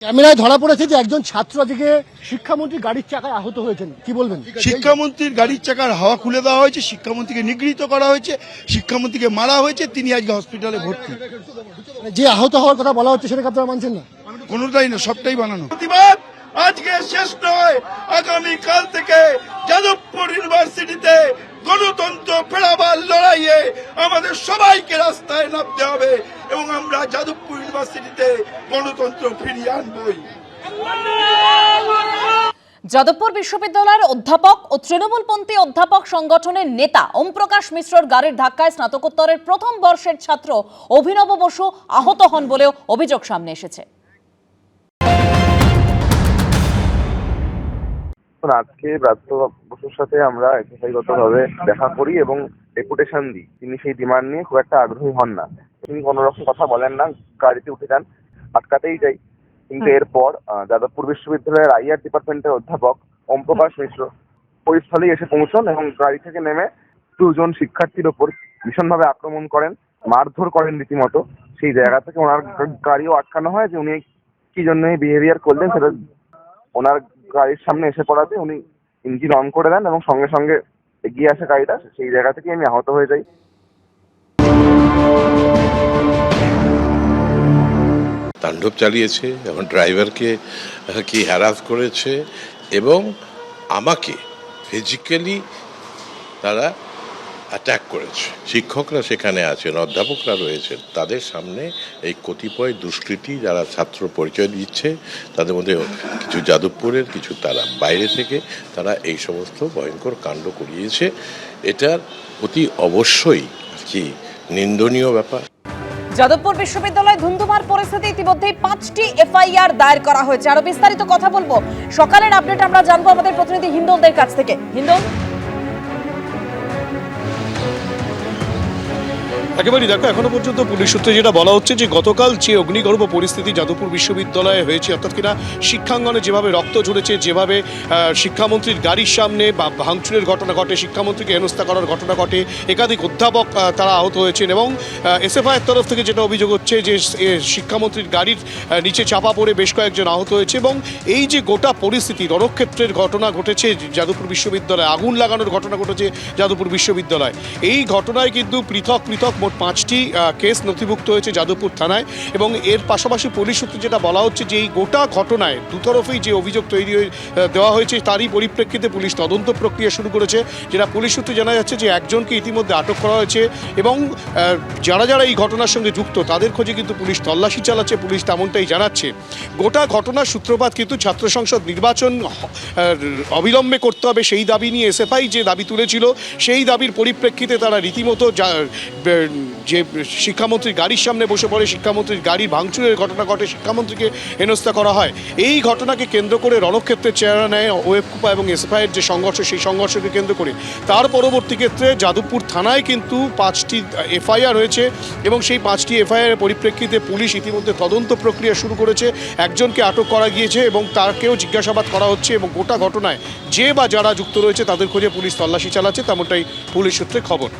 ক্যামেরায় ধরা পড়েছে যে একজন ছাত্র আজকে শিক্ষামন্ত্রী গাড়ির চাকায় আহত হয়েছেন, কি বলবেন? শিক্ষামন্ত্রীর গাড়ির চাকার হাওয়া খুলে দেওয়া হয়েছে, শিক্ষামন্ত্রীকে নিগৃহীত করা হয়েছে, শিক্ষামন্ত্রীকে মারা হয়েছে, তিনি আজকে হসপিটালে ভর্তি। যে আহত হওয়ার কথা বলা হচ্ছে সেটাকে আপনারা মানছেন না? কোনোটাই না, সবটাই বানানো। প্রতিবাদ আজকে শেষ নয়, আগামী কাল থেকে যাদবপুর ইউনিভার্সিটিতে গণতন্ত্র ফেরাবার লড়াইয়ে আমাদের সবাইকে রাস্তায় নামতে হবে এবং আমরা যাদবপুর ইউনিভার্সিটিতে গণতন্ত্র ফিরিয়ে আনবই। যাদবপুর বিশ্ববিদ্যালয়ের অধ্যাপক ও তৃণমূলপন্থী অধ্যাপক সংগঠনের নেতা ওম প্রকাশ মিশ্রর গাড়ির ধাক্কায় স্নাতকোত্তরের প্রথম বর্ষের ছাত্র অভিনব বসু আহত হন বলেও অভিযোগ সামনে এসেছে। আজকে ব্রাত্য বসুর সাথে আমরা এসআইগতভাবে দেখা করি এবং ডেপুটেশন দিই। তিনি সেই ডিমান্ড নিয়ে খুব একটা আগ্রহী হন না, তিনি কোনো রকম কথা বলেন না, গাড়িতে উঠে যান, আটকাতেই যাই। কিন্তু এরপর যাদবপুর বিশ্ববিদ্যালয়ের আইআর ডিপার্টমেন্টের অধ্যাপক ওম প্রকাশ মিশ্র ওই স্থলেই এসে পৌঁছন এবং গাড়ি থেকে নেমে দুজন শিক্ষার্থীর ওপর ভীষণভাবে আক্রমণ করেন, মারধর করেন রীতিমতো। সেই জায়গা থেকে ওনার গাড়িও আটকানো হয়। যে উনি কি জন্য এই বিহেভিয়ার করলেন সেটা ওনার গাড়ির সামনে এসে পড়াতে উনি ইঞ্জিন অন করে দেন এবং সঙ্গে সঙ্গে এগিয়ে আসে গাড়িটা। সেই জায়গা থেকে আমি আহত হয়ে যাই। তাণ্ডব চালিয়েছে, এখন ড্রাইভারকে কি হ্যারাস করেছে এবং আমাকে ফিজিক্যালি তারা অ্যাটাক করেছে। শিক্ষকরা সেখানে আছেন, অধ্যাপকরা রয়েছেন, তাদের সামনে এই কতিপয় দুষ্কৃতী যারা ছাত্র পরিচয় দিচ্ছে, তাদের মধ্যে কিছু যাদবপুরের, কিছু তারা বাইরে থেকে তারা এই সমস্ত ভয়ঙ্কর কাণ্ড করিয়েছে। এটার অতি অবশ্যই কি নিন্দনীয় ব্যাপার। যাদবপুর বিশ্ববিদ্যালয়ে ধুন্ধুমার পরিস্থিতি, ইতিমধ্যেই 5টি এফআইআর দায়ের করা হয়েছে। আরো বিস্তারিত কথা বলবো, সকালের আপডেট আমরা জানবো আমাদের প্রতিনিধি হিন্দলদের কাছ থেকে। হিন্দল, একেবারেই দেখো, এখনো পর্যন্ত পুলিশ সূত্রে যেটা বলা হচ্ছে যে গতকাল যে অগ্নিগর্ভ পরিস্থিতি যাদবপুর বিশ্ববিদ্যালয়ে হয়েছে, অর্থাৎ কিনা শিক্ষাঙ্গনে যেভাবে রক্ত ঝরেছে, যেভাবে শিক্ষামন্ত্রীর গাড়ির সামনে বা ভাঙচুরের ঘটনা ঘটে, শিক্ষামন্ত্রীকে হেনস্থা করার ঘটনা ঘটে, একাধিক অধ্যাপক তারা আহত হয়েছেন এবং এসএফআইয়ের তরফ থেকে যেটা অভিযোগ হচ্ছে যে শিক্ষামন্ত্রীর গাড়ির নিচে চাপা পড়ে বেশ কয়েকজন আহত হয়েছে। এবং এই যে গোটা পরিস্থিতি, রণক্ষেত্রের ঘটনা ঘটেছে যাদবপুর বিশ্ববিদ্যালয়ে, আগুন লাগানোর ঘটনা ঘটেছে যাদবপুর বিশ্ববিদ্যালয়, এই ঘটনায় কিন্তু পৃথক পৃথক মোট 5টি কেস নথিভুক্ত হয়েছে যাদবপুর থানায়। এবং এর পাশাপাশি পুলিশ সূত্রে যেটা বলা হচ্ছে যে এই গোটা ঘটনায় দুতরফেই যে অভিযোগ তৈরি দেওয়া হয়েছে, তারই পরিপ্রেক্ষিতে পুলিশ তদন্ত প্রক্রিয়া শুরু করেছে। যেটা পুলিশ সূত্রে জানা যাচ্ছে যে একজনকে ইতিমধ্যে আটক করা হয়েছে এবং যারা যারা এই ঘটনার সঙ্গে যুক্ত তাদের খোঁজে কিন্তু পুলিশ তল্লাশি চালাচ্ছে, পুলিশ তেমনটাই জানাচ্ছে। গোটা ঘটনার সূত্রপাত কিন্তু ছাত্র সংসদ নির্বাচন অবিলম্বে করতে হবে সেই দাবি নিয়ে এসএফআই যে দাবি তুলেছিল, সেই দাবির পরিপ্রেক্ষিতে তারা রীতিমতো যে শিক্ষামন্ত্রীর গাড়ির সামনে বসে পড়ে, শিক্ষামন্ত্রীর গাড়ির ভাঙচুরের ঘটনা ঘটে, শিক্ষামন্ত্রীকে হেনস্থা করা হয়। এই ঘটনাকে কেন্দ্র করে রণক্ষেত্রের চেহারা নেয় ওয়েবকুপা এবং এসএফআইয়ের যে সংঘর্ষ, সেই সংঘর্ষকে কেন্দ্র করে তার পরবর্তী ক্ষেত্রে যাদবপুর থানায় কিন্তু 5টি এফআইআর হয়েছে এবং সেই 5টি এফআইআরের পরিপ্রেক্ষিতে পুলিশ ইতিমধ্যে তদন্ত প্রক্রিয়া শুরু করেছে। একজনকে আটক করা গিয়েছে এবং তাকেও জিজ্ঞাসাবাদ করা হচ্ছে এবং গোটা ঘটনায় যে বা যারা যুক্ত রয়েছে তাদের খোঁজে পুলিশ তল্লাশি চালাচ্ছে, তেমনটাই পুলিশ সূত্রে খবর।